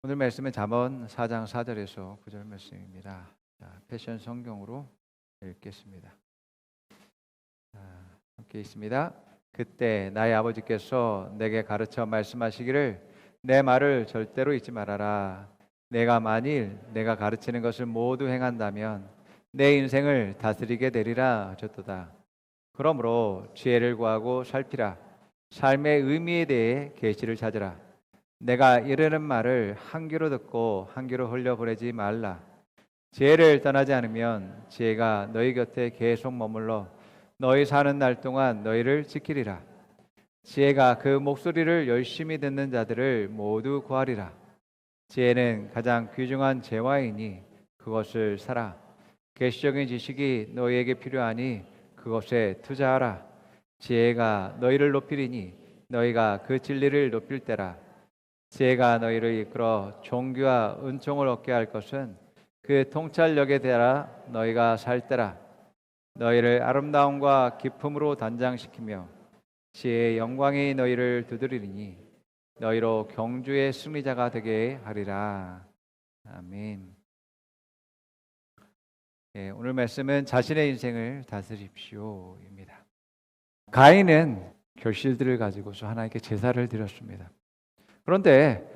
오늘 말씀은 잠언 4장 4절에서 9절 말씀입니다. 패션 성경으로 읽겠습니다. 함께 있습니다. 그때 나의 아버지께서 내게 가르쳐 말씀하시기를 내 말을 절대로 잊지 말아라. 내가 만일 내가 가르치는 것을 모두 행한다면 내 인생을 다스리게 되리라 하셨도다. 그러므로 지혜를 구하고 살피라. 삶의 의미에 대해 계시를 찾으라. 내가 이르는 말을 한 귀로 듣고 한 귀로 흘려보내지 말라. 지혜를 떠나지 않으면 지혜가 너희 곁에 계속 머물러 너희 사는 날 동안 너희를 지키리라. 지혜가 그 목소리를 열심히 듣는 자들을 모두 구하리라. 지혜는 가장 귀중한 재화이니 그것을 사라. 계시적인 지식이 너희에게 필요하니 그것에 투자하라. 지혜가 너희를 높이리니 너희가 그 진리를 높일 때라. 지혜가 너희를 이끌어 존귀와 은총을 얻게 할 것은 그 통찰력에 따라 너희가 살 때라. 너희를 아름다움과 기품으로 단장시키며 지혜의 영광이 너희를 두드리리니 너희로 경주의 승리자가 되게 하리라. 아멘. 오늘 말씀은 자신의 인생을 다스립시오입니다. 가인은 결실들을 가지고서 하나님께 제사를 드렸습니다. 그런데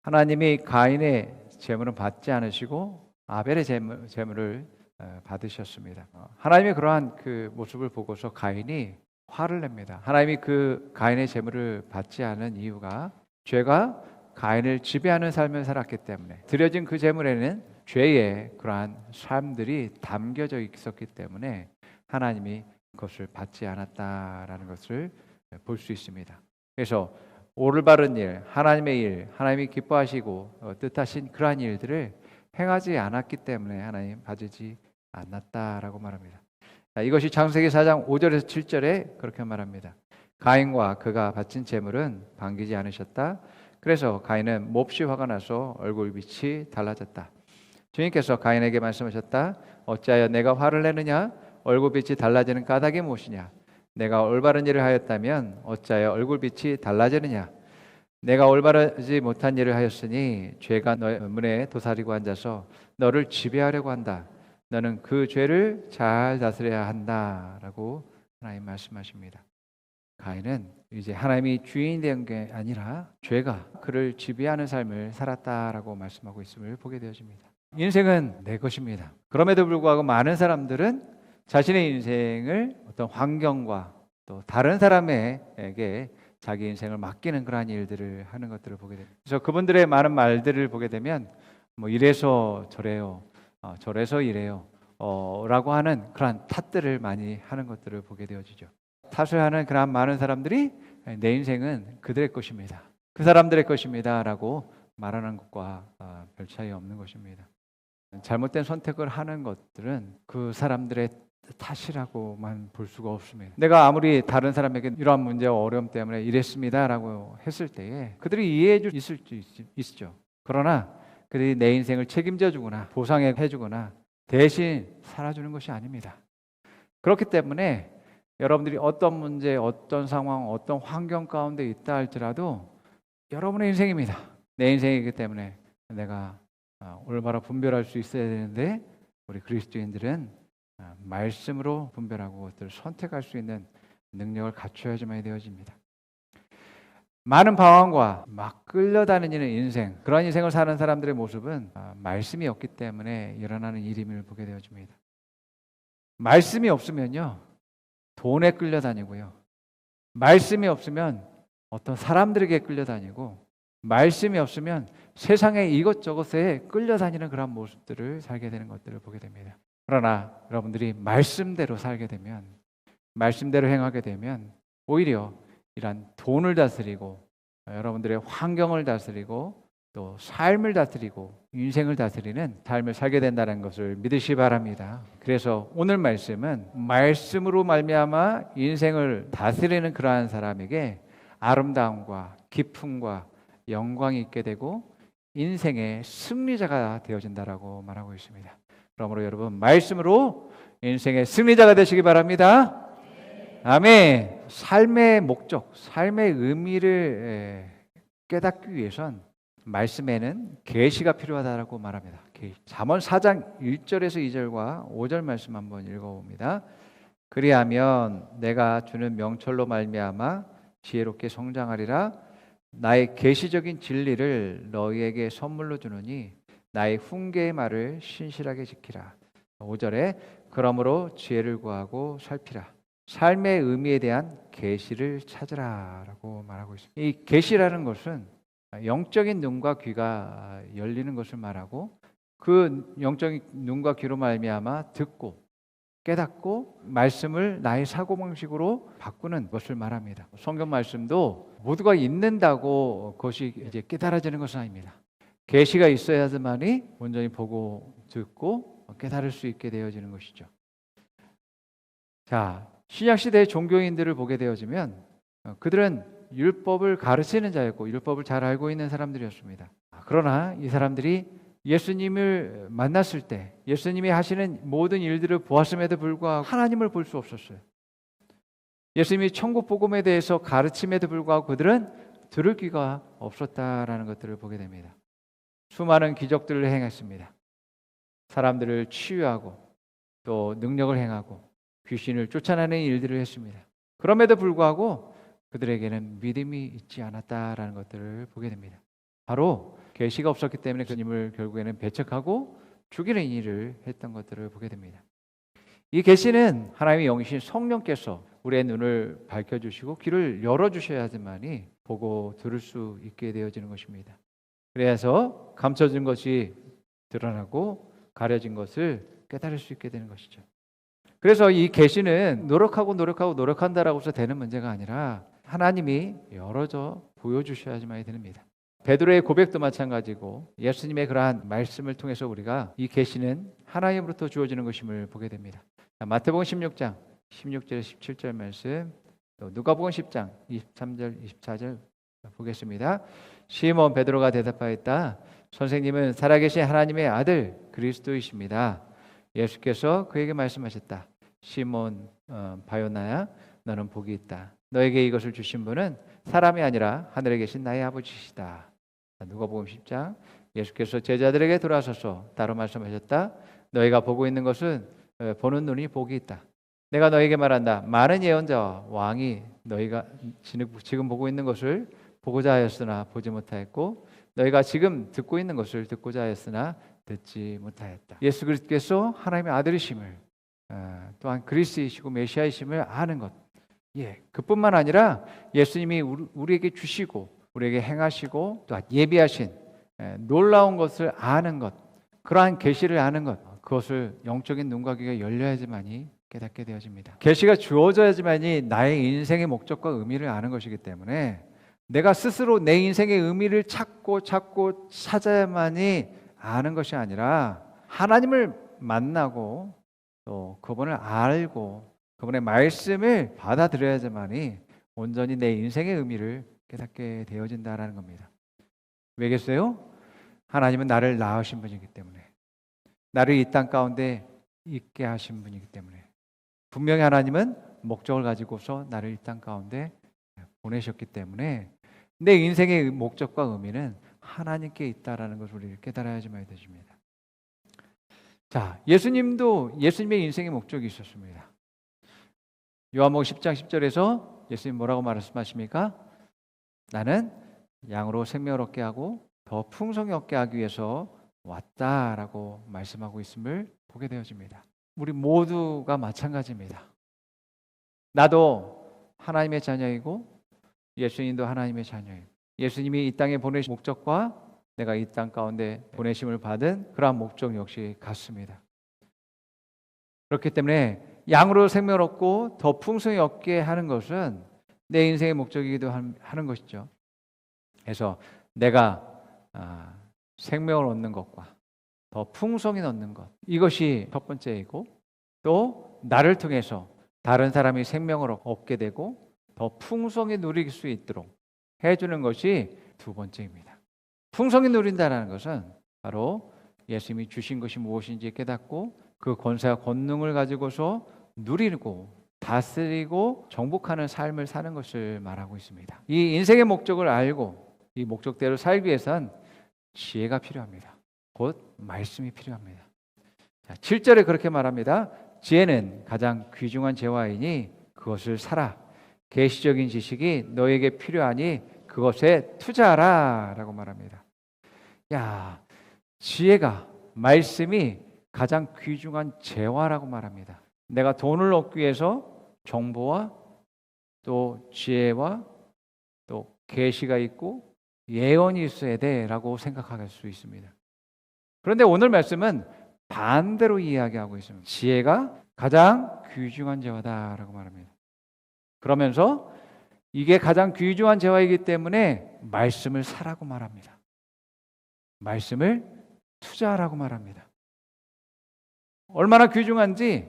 하나님이 가인의 제물은 받지 않으시고 아벨의 제물을 받으셨습니다. 하나님의 그러한 그 모습을 보고서 가인이 화를 냅니다. 하나님이 그 가인의 제물을 받지 않은 이유가 죄가 가인을 지배하는 삶을 살았기 때문에, 드려진 그 제물에는 죄의 그러한 삶들이 담겨져 있었기 때문에 하나님이 그것을 받지 않았다라는 것을 볼 수 있습니다. 그래서 올바른 일, 하나님의 일, 하나님이 기뻐하시고 뜻하신 그러한 일들을 행하지 않았기 때문에 하나님 받지 않았다라고 말합니다. 이것이 창세기 4장 5절에서 7절에 그렇게 말합니다. 가인과 그가 바친 제물은 반기지 않으셨다. 그래서 가인은 몹시 화가 나서 얼굴빛이 달라졌다. 주님께서 가인에게 말씀하셨다. 어찌하여 내가 화를 내느냐? 얼굴빛이 달라지는 까닭이 무엇이냐? 내가 올바른 일을 하였다면 어찌하여 얼굴빛이 달라지느냐? 내가 올바르지 못한 일을 하였으니 죄가 너의 문에 도사리고 앉아서 너를 지배하려고 한다. 너는 그 죄를 잘 다스려야 한다라고 하나님 말씀하십니다. 가인은 이제 하나님이 주인이 된 게 아니라 죄가 그를 지배하는 삶을 살았다라고 말씀하고 있음을 보게 되어집니다. 인생은 내 것입니다. 그럼에도 불구하고 많은 사람들은 자신의 인생을 어떤 환경과 또 다른 사람에게 자기 인생을 맡기는 그러한 일들을 하는 것들을 보게 됩니다. 그래서 그분들의 많은 말들을 보게 되면 뭐 이래서 저래요, 저래서 이래요 라고 하는 그러한 탓들을 많이 하는 것들을 보게 되어지죠. 탓을 하는 그러한 많은 사람들이 내 인생은 그들의 것입니다, 그 사람들의 것입니다 라고 말하는 것과 별 차이 없는 것입니다. 잘못된 선택을 하는 것들은 그 사람들의 탓이라고만 볼 수가 없습니다. 내가 아무리 다른 사람에게 이러한 문제와 어려움 때문에 이랬습니다라고 했을 때에 그들이 이해해 줄 수 있죠. 그러나 그들이 내 인생을 책임져 주거나 보상해 주거나 대신 살아주는 것이 아닙니다. 그렇기 때문에 여러분들이 어떤 문제, 어떤 상황, 어떤 환경 가운데 있다 할지라도 여러분의 인생입니다. 내 인생이기 때문에 내가 올바로 분별할 수 있어야 되는데 우리 그리스도인들은 말씀으로 분별하고 그것들을 선택할 수 있는 능력을 갖춰야지만 되어집니다. 많은 방황과 막 끌려다니는 인생, 그런 인생을 사는 사람들의 모습은 말씀이 없기 때문에 일어나는 일임을 보게 되어집니다. 말씀이 없으면요, 돈에 끌려다니고요, 말씀이 없으면 어떤 사람들에게 끌려다니고, 말씀이 없으면 세상의 이것저것에 끌려다니는 그런 모습들을 살게 되는 것들을 보게 됩니다. 그러나 여러분들이 말씀대로 살게 되면, 말씀대로 행하게 되면 오히려 이런 돈을 다스리고 여러분들의 환경을 다스리고 또 삶을 다스리고 인생을 다스리는 삶을 살게 된다는 것을 믿으시기 바랍니다. 그래서 오늘 말씀은 말씀으로 말미암아 인생을 다스리는 그러한 사람에게 아름다움과 기쁨과 영광이 있게 되고 인생의 승리자가 되어진다라고 말하고 있습니다. 그러므로 여러분 말씀으로 인생의 승리자가 되시기 바랍니다. 아멘. 삶의 목적, 삶의 의미를 깨닫기 위해선 말씀에는 계시가 필요하다라고 말합니다. 잠언 4장 1절에서 2절과 5절 말씀 한번 읽어봅니다. 그리하면 내가 주는 명철로 말미암아 지혜롭게 성장하리라. 나의 계시적인 진리를 너희에게 선물로 주노니 나의 훈계의 말을 신실하게 지키라. 5절에 그러므로 지혜를 구하고 살피라. 삶의 의미에 대한 계시를 찾으라라고 말하고 있습니다. 이 계시라는 것은 영적인 눈과 귀가 열리는 것을 말하고 그 영적인 눈과 귀로 말미암아 듣고 깨닫고 말씀을 나의 사고방식으로 바꾸는 것을 말합니다. 성경 말씀도 모두가 읽는다고 그것이 이제 깨달아지는 것은 아닙니다. 계시가 있어야지만이 온전히 보고 듣고 깨달을 수 있게 되어지는 것이죠. 자, 신약 시대의 종교인들을 보게 되어지면 그들은 율법을 가르치는 자였고 율법을 잘 알고 있는 사람들이었습니다. 그러나 이 사람들이 예수님을 만났을 때 예수님이 하시는 모든 일들을 보았음에도 불구하고 하나님을 볼 수 없었어요. 예수님이 천국 복음에 대해서 가르침에도 불구하고 그들은 들을 귀가 없었다라는 것들을 보게 됩니다. 수많은 기적들을 행했습니다. 사람들을 치유하고 또 능력을 행하고 귀신을 쫓아내는 일들을 했습니다. 그럼에도 불구하고 그들에게는 믿음이 있지 않았다라는 것들을 보게 됩니다. 바로 계시가 없었기 때문에 그님을 결국에는 배척하고 죽이는 일을 했던 것들을 보게 됩니다. 이 계시는 하나님의 영이신 성령께서 우리의 눈을 밝혀주시고 귀를 열어주셔야지만이 보고 들을 수 있게 되어지는 것입니다. 그래서 감춰진 것이 드러나고 가려진 것을 깨달을 수 있게 되는 것이죠. 그래서 이 계시는 노력한다라고 해서 되는 문제가 아니라 하나님이 열어줘 보여주셔야지만이 됩니다. 베드로의 고백도 마찬가지고 예수님의 그러한 말씀을 통해서 우리가 이 계시는 하나님으로부터 주어지는 것임을 보게 됩니다. 마태복음 16장 16절 17절 말씀, 또 누가복음 10장 23절 24절 보겠습니다. 시몬 베드로가 대답하였다. 선생님은 살아계신 하나님의 아들 그리스도이십니다. 예수께서 그에게 말씀하셨다. 시몬 바요나야, 너는 복이 있다. 너에게 이것을 주신 분은 사람이 아니라 하늘에 계신 나의 아버지시다. 누가복음 10장, 예수께서 제자들에게 돌아서서 따로 말씀하셨다. 너희가 보고 있는 것은 보는 눈이 복이 있다. 내가 너에게 말한다. 많은 예언자와 왕이 너희가 지금 보고 있는 것을 보고자 하였으나 보지 못하였고 너희가 지금 듣고 있는 것을 듣고자 하였으나 듣지 못하였다. 예수 그리스도께서 하나님의 아들이심을 또한 그리스도이시고 메시아이심을 아는 것, 그뿐만 아니라 예수님이 우리에게 주시고 우리에게 행하시고 또 예비하신 놀라운 것을 아는 것, 그러한 계시를 아는 것, 그것을 영적인 눈과 귀가 열려야지만이 깨닫게 되어집니다. 계시가 주어져야지만이 나의 인생의 목적과 의미를 아는 것이기 때문에 내가 스스로 내 인생의 의미를 찾고 찾아야만이 아는 것이 아니라 하나님을 만나고 또 그분을 알고 그분의 말씀을 받아들여야지만이 온전히 내 인생의 의미를 깨닫게 되어진다라는 겁니다. 왜겠어요? 하나님은 나를 낳으신 분이기 때문에, 나를 이 땅 가운데 있게 하신 분이기 때문에, 분명히 하나님은 목적을 가지고서 나를 이 땅 가운데 보내셨기 때문에 내 인생의 목적과 의미는 하나님께 있다라는 것을 우리가 깨달아야지만 되십니다. 자, 예수님도 예수님의 인생의 목적이 있었습니다. 요한복음 10장 10절에서 예수님 뭐라고 말씀하십니까? 나는 양으로 생명을 얻게 하고 더 풍성히 얻게 하기 위해서 왔다라고 말씀하고 있음을 보게 되어집니다. 우리 모두가 마찬가지입니다. 나도 하나님의 자녀이고 예수님도 하나님의 자녀예요. 예수님이 이 땅에 보내신 목적과 내가 이 땅 가운데 보내심을 받은 그러한 목적 역시 같습니다. 그렇기 때문에 양으로 생명을 얻고 더 풍성히 얻게 하는 것은 내 인생의 목적이기도 하는 것이죠. 그래서 내가 생명을 얻는 것과 더 풍성히 얻는 것, 이것이 첫 번째이고, 또 나를 통해서 다른 사람이 생명을 얻게 되고 더 풍성히 누릴 수 있도록 해주는 것이 두 번째입니다. 풍성히 누린다는 것은 바로 예수님이 주신 것이 무엇인지 깨닫고 그 권세와 권능을 가지고서 누리고 다스리고 정복하는 삶을 사는 것을 말하고 있습니다. 이 인생의 목적을 알고 이 목적대로 살기 위해선 지혜가 필요합니다. 곧 말씀이 필요합니다. 자, 7절에 그렇게 말합니다. 지혜는 가장 귀중한 재화이니 그것을 사라. 계시적인 지식이 너에게 필요하니 그것에 투자하라 라고 말합니다. 야, 지혜가, 말씀이 가장 귀중한 재화라고 말합니다. 내가 돈을 얻기 위해서 정보와 또 지혜와 또 계시가 있고 예언이 있어야 돼라고 생각할 수 있습니다. 그런데 오늘 말씀은 반대로 이야기하고 있습니다. 지혜가 가장 귀중한 재화다라고 말합니다. 그러면서 이게 가장 귀중한 재화이기 때문에 말씀을 사라고 말합니다. 말씀을 투자하라고 말합니다. 얼마나 귀중한지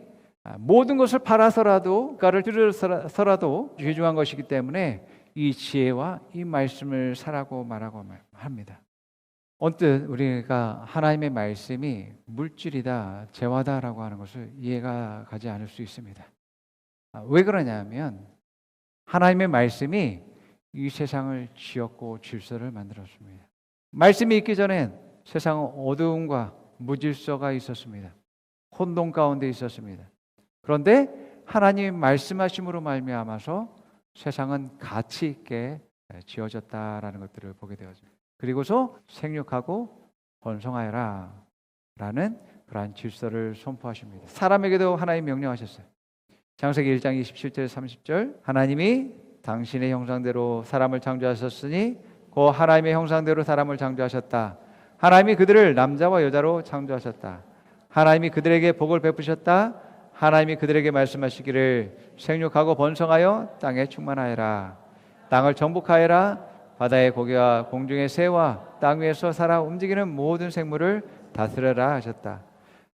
모든 것을 팔아서라도 가를 들여서라도 귀중한 것이기 때문에 이 지혜와 이 말씀을 사라고 말하고 합니다. 언뜻 우리가 하나님의 말씀이 물질이다, 재화다라고 하는 것을 이해가 가지 않을 수 있습니다. 왜 그러냐면 하나님의 말씀이 이 세상을 지었고 질서를 만들었습니다. 말씀이 있기 전엔 세상은 어두움과 무질서가 있었습니다. 혼돈 가운데 있었습니다. 그런데 하나님이 말씀하심으로 말미암아서 세상은 가치 있게 지어졌다라는 것들을 보게 되었습니다. 그리고서 생육하고 번성하여라 라는 그러한 질서를 선포하십니다. 사람에게도 하나님 명령하셨어요. 창세기 1장 27절 30절 하나님이 당신의 형상대로 사람을 창조하셨으니 그 하나님의 형상대로 사람을 창조하셨다. 하나님이 그들을 남자와 여자로 창조하셨다. 하나님이 그들에게 복을 베푸셨다. 하나님이 그들에게 말씀하시기를 생육하고 번성하여 땅에 충만하여라. 땅을 정복하여라. 바다의 고기와 공중의 새와 땅 위에서 살아 움직이는 모든 생물을 다스려라 하셨다.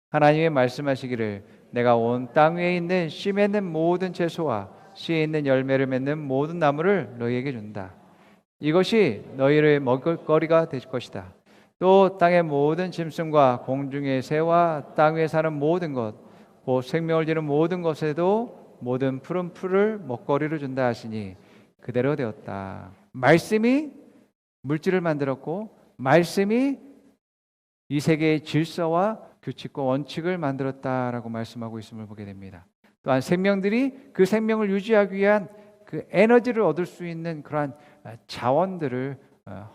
하나님이 말씀하시기를 내가 온 땅 위에 있는 씨 맺는 모든 채소와 씨에 있는 열매를 맺는 모든 나무를 너희에게 준다. 이것이 너희의 먹을거리가 될 것이다. 또 땅의 모든 짐승과 공중의 새와 땅 위에 사는 모든 것, 곧 생명을 지는 모든 것에도 모든 푸른 풀을 먹거리로 준다 하시니 그대로 되었다. 말씀이 물질을 만들었고 말씀이 이 세계의 질서와 규칙과 원칙을 만들었다라고 말씀하고 있음을 보게 됩니다. 또한 생명들이 그 생명을 유지하기 위한 그 에너지를 얻을 수 있는 그러한 자원들을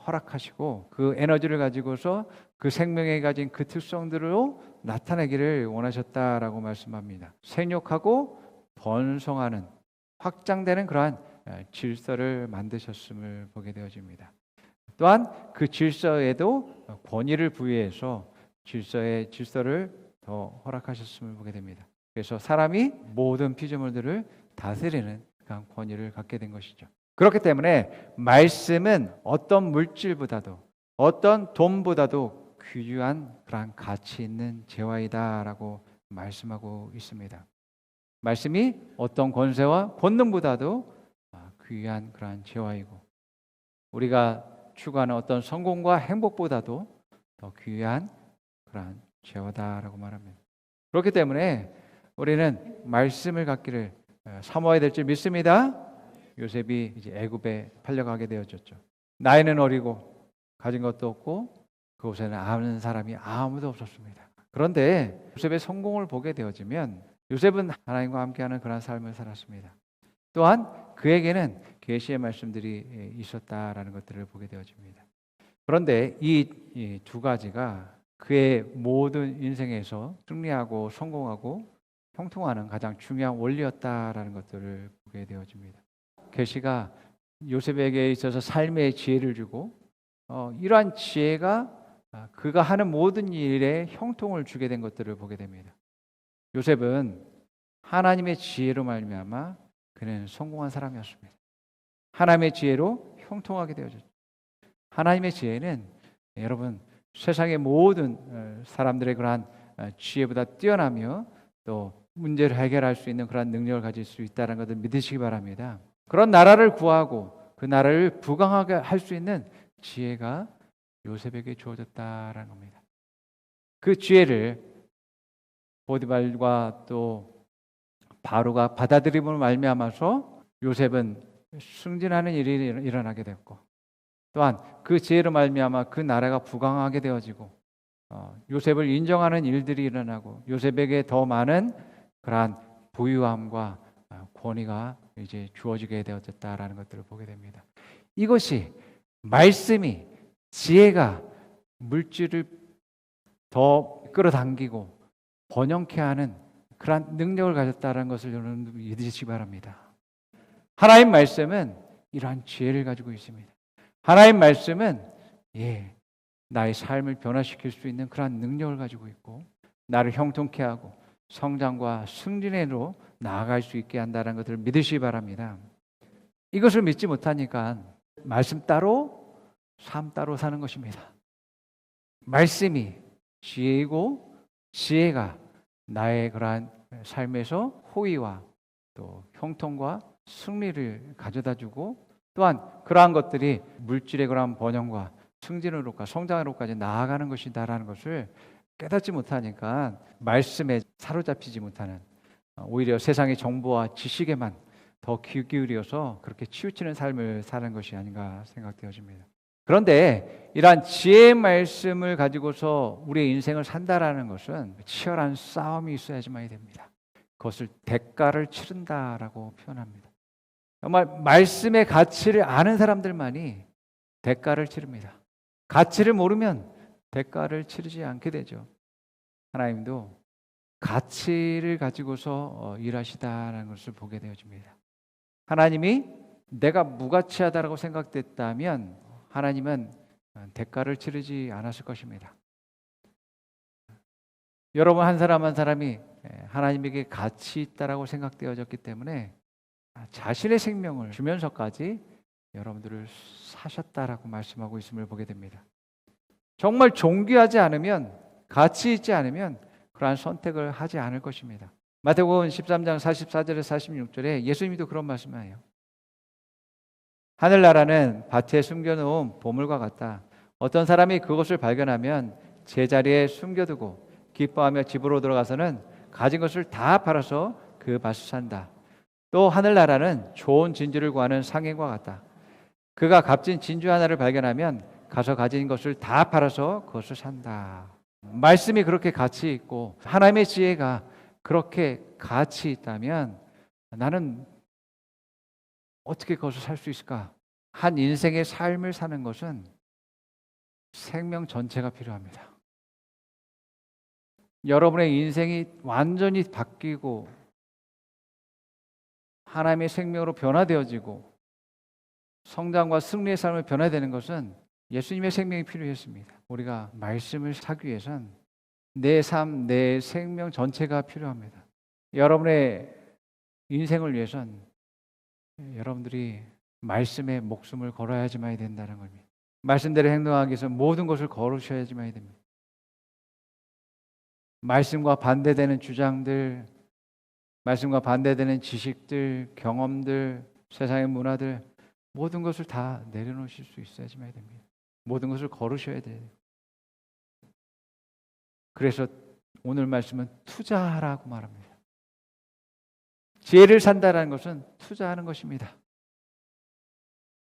허락하시고 그 에너지를 가지고서 그 생명에 가진 그 특성들로 나타내기를 원하셨다라고 말씀합니다. 생육하고 번성하는 확장되는 그러한 질서를 만드셨음을 보게 되어집니다. 또한 그 질서에도 권위를 부여해서 질서를 더 허락하셨음을 보게 됩니다. 그래서 사람이 모든 피조물들을 다스리는 그런 권위를 갖게 된 것이죠. 그렇기 때문에 말씀은 어떤 물질보다도 어떤 돈보다도 귀중한 그러한 가치 있는 재화이다라고 말씀하고 있습니다. 말씀이 어떤 권세와 권능보다도 귀한 그러한 재화이고 우리가 추구하는 어떤 성공과 행복보다도 더 귀한 그러한 재화다라고 말합니다. 그렇기 때문에 우리는 말씀을 갖기를 사모해야 될 줄 믿습니다. 요셉이 이제 애굽에 팔려가게 되어졌죠. 나이는 어리고 가진 것도 없고 그곳에는 아는 사람이 아무도 없었습니다. 그런데 요셉의 성공을 보게 되어지면 요셉은 하나님과 함께하는 그런 삶을 살았습니다. 또한 그에게는 계시의 말씀들이 있었다라는 것들을 보게 되어집니다. 그런데 이 두 가지가 그의 모든 인생에서 승리하고 성공하고 형통하는 가장 중요한 원리였다라는 것들을 보게 되어집니다. 계시가 요셉에게 있어서 삶의 지혜를 주고 이러한 지혜가 그가 하는 모든 일에 형통을 주게 된 것들을 보게 됩니다. 요셉은 하나님의 지혜로 말미암아 그는 성공한 사람이었습니다. 하나님의 지혜로 형통하게 되어졌죠. 하나님의 지혜는 여러분 세상의 모든 사람들의 그러한 지혜보다 뛰어나며 또 문제를 해결할 수 있는 그런 능력을 가질 수 있다는 것을 믿으시기 바랍니다. 그런 나라를 구하고 그 나라를 부강하게 할 수 있는 지혜가 요셉에게 주어졌다라는 겁니다. 그 지혜를 보디발과 또 바로가 받아들임으로 말미암아서 요셉은 승진하는 일이 일어나게 됐고 또한 그 지혜로 말미암아 그 나라가 부강하게 되어지고 요셉을 인정하는 일들이 일어나고 요셉에게 더 많은 그러한 부유함과 권위가 이제 주어지게 되어졌다라는 것들을 보게 됩니다. 이것이 말씀이 지혜가 물질을 더 끌어당기고 번영케 하는 그러한 능력을 가졌다는 것을 여러분 믿으시기 바랍니다. 하나님 말씀은 이러한 지혜를 가지고 있습니다. 하나님 말씀은 나의 삶을 변화시킬 수 있는 그러한 능력을 가지고 있고 나를 형통케 하고 성장과 승진으로 나아갈 수 있게 한다는 것을 믿으시기 바랍니다. 이것을 믿지 못하니까 말씀 따로 삶 따로 사는 것입니다. 말씀이 지혜이고 지혜가 나의 그러한 삶에서 호의와 또 형통과 승리를 가져다주고 또한 그러한 것들이 물질의 그러한 번영과 승진으로까 성장으로까지 나아가는 것이다라는 것을 깨닫지 못하니까 말씀에 사로잡히지 못하는 오히려 세상의 정보와 지식에만 더 귀 기울여서 그렇게 치우치는 삶을 사는 것이 아닌가 생각되어집니다. 그런데 이러한 지혜의 말씀을 가지고서 우리의 인생을 산다라는 것은 치열한 싸움이 있어야지만이 됩니다. 그것을 대가를 치른다라고 표현합니다. 정말 말씀의 가치를 아는 사람들만이 대가를 치릅니다. 가치를 모르면 대가를 치르지 않게 되죠. 하나님도 가치를 가지고서 일하시다라는 것을 보게 되어집니다. 하나님이 내가 무가치하다라고 생각됐다면 하나님은 대가를 치르지 않았을 것입니다. 여러분 한 사람 한 사람이 하나님에게 가치 있다라고 생각되어졌기 때문에 자신의 생명을 주면서까지 여러분들을 사셨다라고 말씀하고 있음을 보게 됩니다. 정말 존귀하지 않으면 가치 있지 않으면 그러한 선택을 하지 않을 것입니다. 마태복음 13장 44절에 46절에 예수님도 그런 말씀을 해요. 하늘나라는 밭에 숨겨놓은 보물과 같다. 어떤 사람이 그것을 발견하면 제자리에 숨겨두고 기뻐하며 집으로 들어가서는 가진 것을 다 팔아서 그 밭을 산다. 또 하늘나라는 좋은 진주를 구하는 상인과 같다. 그가 값진 진주 하나를 발견하면 가서 가진 것을 다 팔아서 그것을 산다. 말씀이 그렇게 가치 있고 하나님의 지혜가 그렇게 가치 있다면 나는 어떻게 그것을 살 수 있을까? 한 인생의 삶을 사는 것은 생명 전체가 필요합니다. 여러분의 인생이 완전히 바뀌고 하나님의 생명으로 변화되어지고 성장과 승리의 삶을 변화되는 것은 예수님의 생명이 필요했습니다. 우리가 말씀을 사기 위해선 내 삶, 내 생명 전체가 필요합니다. 여러분의 인생을 위해선 여러분들이 말씀에 목숨을 걸어야지만이 된다는 겁니다. 말씀대로 행동하기 위해서 모든 것을 걸으셔야지만이 됩니다. 말씀과 반대되는 주장들, 말씀과 반대되는 지식들, 경험들, 세상의 문화들 모든 것을 다 내려놓으실 수 있어야지만이 됩니다. 모든 것을 걸으셔야 돼요. 그래서 오늘 말씀은 투자하라고 말합니다. 지혜를 산다라는 것은 투자하는 것입니다.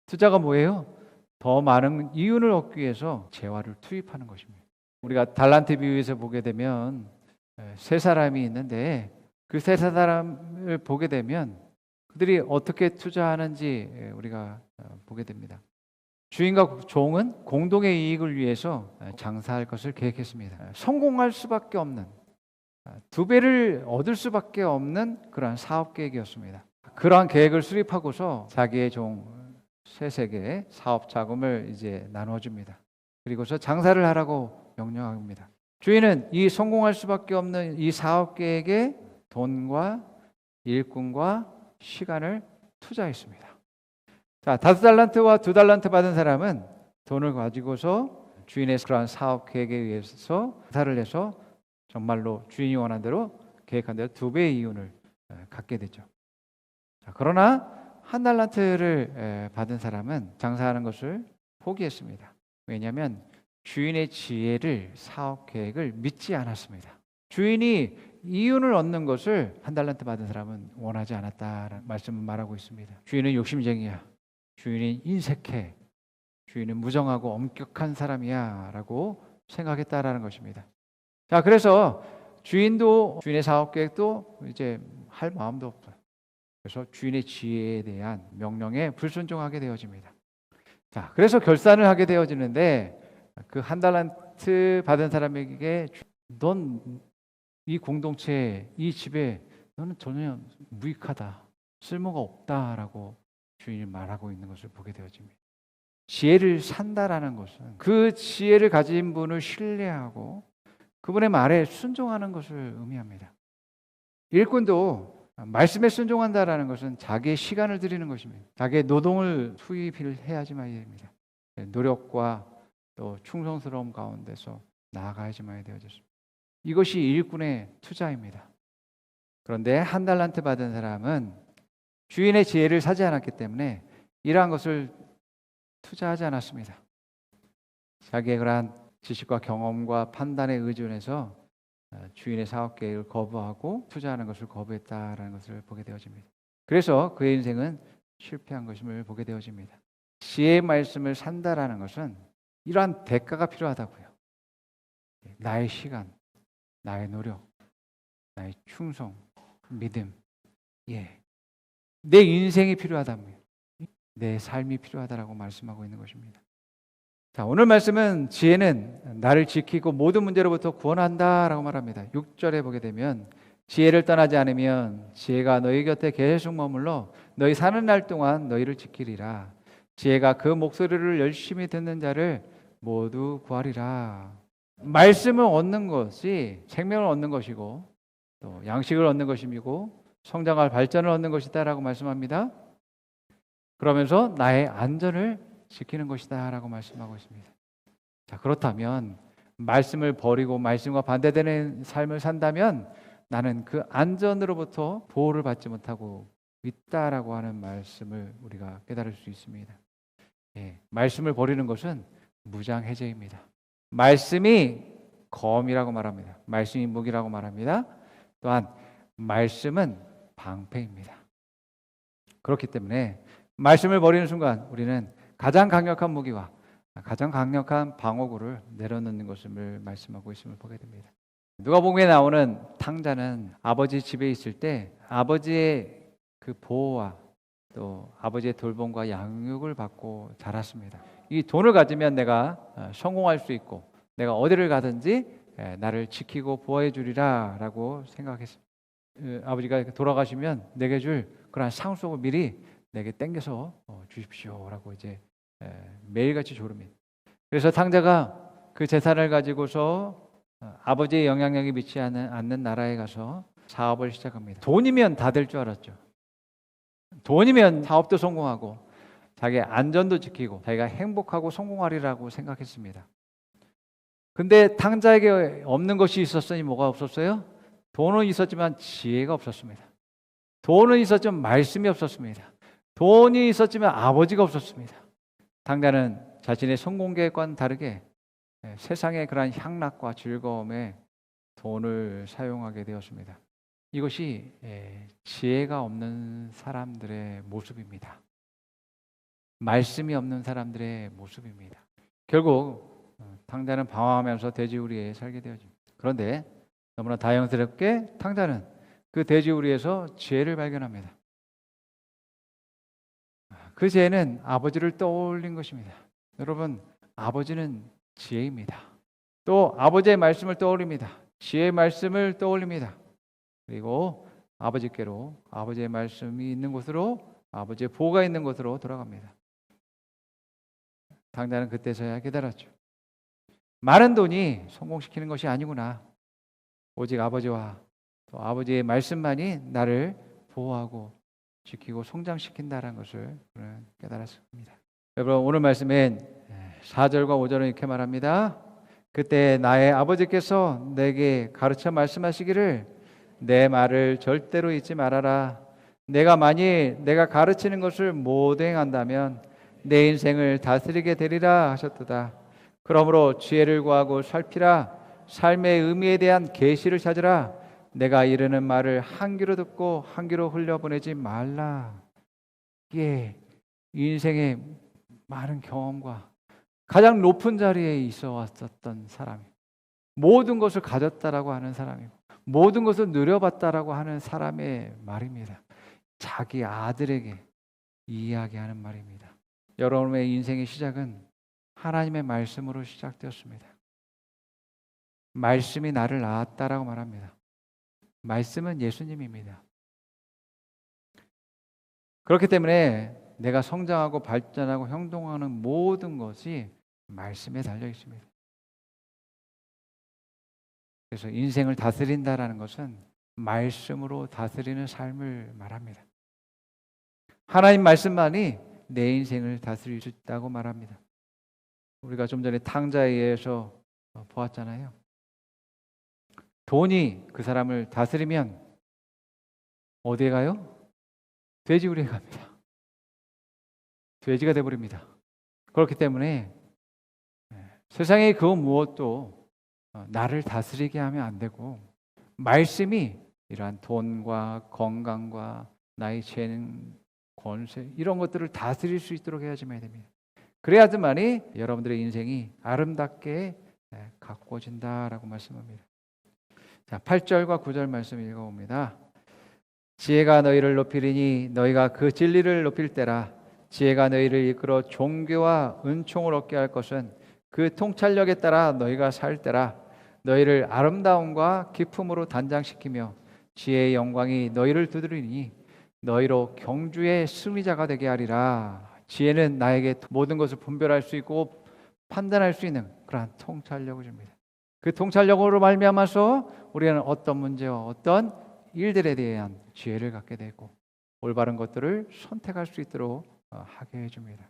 투자가 뭐예요? 더 많은 이윤을 얻기 위해서 재화를 투입하는 것입니다. 우리가 달란트 비유에서 보게 되면 세 사람이 있는데 그 세 사람을 보게 되면 그들이 어떻게 투자하는지 우리가 보게 됩니다. 주인과 종은 공동의 이익을 위해서 장사할 것을 계획했습니다. 성공할 수밖에 없는 두 배를 얻을 수밖에 없는 그러한 사업 계획이었습니다. 그러한 계획을 수립하고서 자기의 종 셋에게 사업 자금을 이제 나눠줍니다. 그리고서 장사를 하라고 명령합니다. 주인은 이 성공할 수밖에 없는 이 사업 계획에 돈과 일꾼과 시간을 투자했습니다. 자, 5달란트와 2달란트 받은 사람은 돈을 가지고서 주인의 그러한 사업 계획에 의해서 사를 해서 정말로 주인이 원한 대로 계획한 대로 2배의 이윤을 갖게 되죠. 자, 그러나 1달란트를 받은 사람은 장사하는 것을 포기했습니다. 왜냐하면 주인의 지혜를 사업 계획을 믿지 않았습니다. 주인이 이윤을 얻는 것을 1달란트 받은 사람은 원하지 않았다라는 말씀을 말하고 있습니다. 주인은 욕심쟁이야. 주인이 인색해. 주인은 무정하고 엄격한 사람이야 라고 생각했다라는 것입니다. 자, 그래서 주인도 주인의 사업 계획도 이제 할 마음도 없어요. 그래서 주인의 지혜에 대한 명령에 불순종하게 되어집니다. 자, 그래서 결산을 하게 되어지는데 그 한 달란트 받은 사람에게 넌 이 공동체, 이 집에 너는 전혀 무익하다, 쓸모가 없다라고 주인이 말하고 있는 것을 보게 되어집니다. 지혜를 산다라는 것은 그 지혜를 가진 분을 신뢰하고 그분의 말에 순종하는 것을 의미합니다. 일꾼도 말씀에 순종한다라는 것은 자기의 시간을 드리는 것입니다. 자기의 노동을 투입을 해야지만 됩니다. 노력과 또 충성스러움 가운데서 나아가야지만 되어졌습니다. 이것이 일꾼의 투자입니다. 그런데 한 달란트 받은 사람은 주인의 지혜를 사지 않았기 때문에 이러한 것을 투자하지 않았습니다. 자기의 그러한 지식과 경험과 판단에 의존해서 주인의 사업 계획을 거부하고 투자하는 것을 거부했다라는 것을 보게 되어집니다. 그래서 그의 인생은 실패한 것임을 보게 되어집니다. 지혜의 말씀을 산다라는 것은 이러한 대가가 필요하다고요. 나의 시간, 나의 노력, 나의 충성, 믿음, 내 인생이 필요하다며, 내 삶이 필요하다라고 말씀하고 있는 것입니다. 자, 오늘 말씀은 지혜는 나를 지키고 모든 문제로부터 구원한다라고 말합니다. 6절에 보게 되면 지혜를 떠나지 않으면 지혜가 너희 곁에 계속 머물러 너희 사는 날 동안 너희를 지키리라. 지혜가 그 목소리를 열심히 듣는 자를 모두 구하리라. 말씀을 얻는 것이 생명을 얻는 것이고 또 양식을 얻는 것이고 성장할 발전을 얻는 것이다라고 말씀합니다. 그러면서 나의 안전을 지키는 것이다 라고 말씀하고 있습니다. 자, 그렇다면 말씀을 버리고 말씀과 반대되는 삶을 산다면 나는 그 안전으로부터 보호를 받지 못하고 있다라고 하는 말씀을 우리가 깨달을 수 있습니다. 말씀을 버리는 것은 무장해제입니다. 말씀이 검이라고 말합니다. 말씀이 무기라고 말합니다. 또한 말씀은 방패입니다. 그렇기 때문에 말씀을 버리는 순간 우리는 가장 강력한 무기와 가장 강력한 방어구를 내려놓는 것을 말씀하고 있음을 보게 됩니다. 누가복음에 나오는 탕자는 아버지 집에 있을 때 아버지의 그 보호와 또 아버지의 돌봄과 양육을 받고 자랐습니다. 이 돈을 가지면 내가 성공할 수 있고 내가 어디를 가든지 나를 지키고 보호해 주리라 라고 생각했습니다. 아버지가 돌아가시면 내게 줄 그러한 상속을 미리 내게 땡겨서 주십시오라고 이제 매일같이 조릅니다. 그래서 탕자가 그 재산을 가지고서 아버지의 영향력이 미치지 않는 나라에 가서 사업을 시작합니다. 돈이면 다 될 줄 알았죠. 돈이면 사업도 성공하고 자기의 안전도 지키고 자기가 행복하고 성공하리라고 생각했습니다. 근데 탕자에게 없는 것이 있었으니 뭐가 없었어요? 돈은 있었지만 지혜가 없었습니다. 돈은 있었지만 말씀이 없었습니다. 돈이 있었지만 아버지가 없었습니다. 탕자는 자신의 성공 계획과는 다르게 세상의 그러한 향락과 즐거움에 돈을 사용하게 되었습니다. 이것이 지혜가 없는 사람들의 모습입니다. 말씀이 없는 사람들의 모습입니다. 결국 탕자는 방황하면서 돼지우리에 살게 되어집니다. 그런데 너무나 다행스럽게 탕자는 그 돼지우리에서 지혜를 발견합니다. 그 지혜는 아버지를 떠올린 것입니다. 여러분, 아버지는 지혜입니다. 또 아버지의 말씀을 떠올립니다. 지혜의 말씀을 떠올립니다. 그리고 아버지께로 아버지의 말씀이 있는 곳으로 아버지의 보호가 있는 곳으로 돌아갑니다. 탕자는 그때서야 깨달았죠. 많은 돈이 성공시키는 것이 아니구나. 오직 아버지와 또 아버지의 말씀만이 나를 보호하고 지키고 성장시킨다는 것을 깨달았습니다. 여러분, 오늘 말씀엔 4절과 5절은 이렇게 말합니다. 그때 나의 아버지께서 내게 가르쳐 말씀하시기를 내 말을 절대로 잊지 말아라. 내가 만일 내가 가르치는 것을 못 행한다면 내 인생을 다스리게 되리라 하셨도다. 그러므로 지혜를 구하고 살피라. 삶의 의미에 대한 계시를 찾으라. 내가 이르는 말을 한 귀로 듣고 한 귀로 흘려보내지 말라. 인생의 많은 경험과 가장 높은 자리에 있어 왔었던 사람이, 모든 것을 가졌다라고 하는 사람이고 모든 것을 누려봤다라고 하는 사람의 말입니다. 자기 아들에게 이야기하는 말입니다. 여러분의 인생의 시작은 하나님의 말씀으로 시작되었습니다. 말씀이 나를 낳았다라고 말합니다. 말씀은 예수님입니다. 그렇기 때문에 내가 성장하고 발전하고 행동하는 모든 것이 말씀에 달려 있습니다. 그래서 인생을 다스린다라는 것은 말씀으로 다스리는 삶을 말합니다. 하나님 말씀만이 내 인생을 다스릴 수 있다고 말합니다. 우리가 좀 전에 탕자에 의해서 보았잖아요. 돈이 그 사람을 다스리면 어디에 가요? 돼지우리에 갑니다. 돼지가 되어버립니다. 그렇기 때문에 세상의 그 무엇도 나를 다스리게 하면 안 되고 말씀이 이러한 돈과 건강과 나의 재능, 권세 이런 것들을 다스릴 수 있도록 해야지만 됩니다. 그래야지만이 여러분들의 인생이 아름답게 가꾸어진다라고 말씀합니다. 자, 8절과 9절 말씀 읽어봅니다. 지혜가 너희를 높이리니 너희가 그 진리를 높일 때라. 지혜가 너희를 이끌어 종교와 은총을 얻게 할 것은 그 통찰력에 따라 너희가 살 때라. 너희를 아름다움과 기품으로 단장시키며 지혜의 영광이 너희를 두드리니 너희로 경주의 승리자가 되게 하리라. 지혜는 나에게 모든 것을 분별할 수 있고 판단할 수 있는 그러한 통찰력을 줍니다. 그 통찰력으로 말미암아서 우리는 어떤 문제와 어떤 일들에 대한 지혜를 갖게 되고 올바른 것들을 선택할 수 있도록 하게 해줍니다.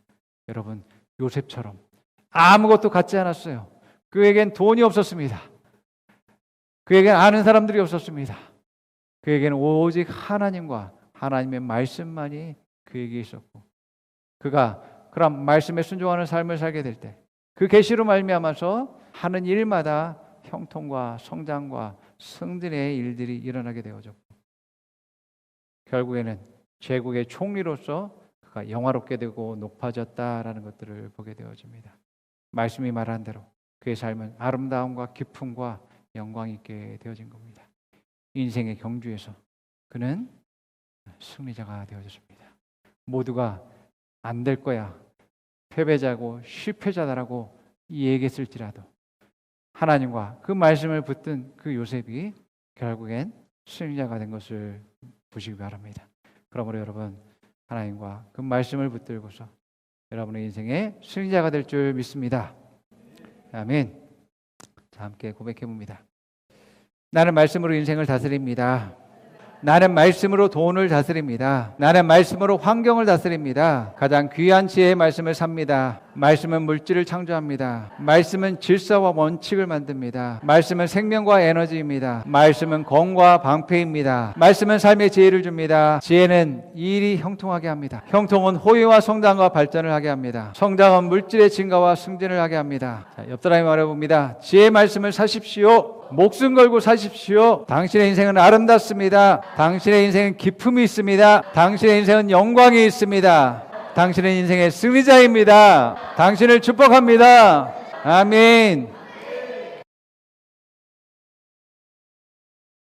여러분, 요셉처럼 아무것도 갖지 않았어요. 그에겐 돈이 없었습니다. 그에겐 아는 사람들이 없었습니다. 그에게는 오직 하나님과 하나님의 말씀만이 그에게 있었고 그가 그런 말씀에 순종하는 삶을 살게 될 때 그 계시로 말미암아서 하는 일마다 형통과 성장과 승진의 일들이 일어나게 되어졌고 결국에는 제국의 총리로서 그가 영화롭게 되고 높아졌다라는 것들을 보게 되어집니다. 말씀이 말한 대로 그의 삶은 아름다움과 기쁨과 영광이 있게 되어진 겁니다. 인생의 경주에서 그는 승리자가 되어졌습니다. 모두가 안 될 거야, 패배자고 실패자다라고 얘기했을지라도 하나님과 그 말씀을 붙든 그 요셉이 결국엔 승리자가 된 것을 보시기 바랍니다. 그러므로 여러분, 하나님과 그 말씀을 붙들고서 여러분의 인생의 승리자가 될 줄 믿습니다. 아멘. 자, 함께 고백해 봅니다. 나는 말씀으로 인생을 다스립니다. 나는 말씀으로 돈을 다스립니다. 나는 말씀으로 환경을 다스립니다. 가장 귀한 지혜의 말씀을 삽니다. 말씀은 물질을 창조합니다. 말씀은 질서와 원칙을 만듭니다. 말씀은 생명과 에너지입니다. 말씀은 건과 방패입니다. 말씀은 삶의 지혜를 줍니다. 지혜는 일이 형통하게 합니다. 형통은 호의와 성장과 발전을 하게 합니다. 성장은 물질의 증가와 승진을 하게 합니다. 자, 옆 사람이 말해봅니다. 지혜의 말씀을 사십시오. 목숨 걸고 사십시오. 당신의 인생은 아름답습니다. 당신의 인생은 기품이 있습니다. 당신의 인생은 영광이 있습니다. 당신의 인생의 승리자입니다. 당신을 축복합니다. 아멘.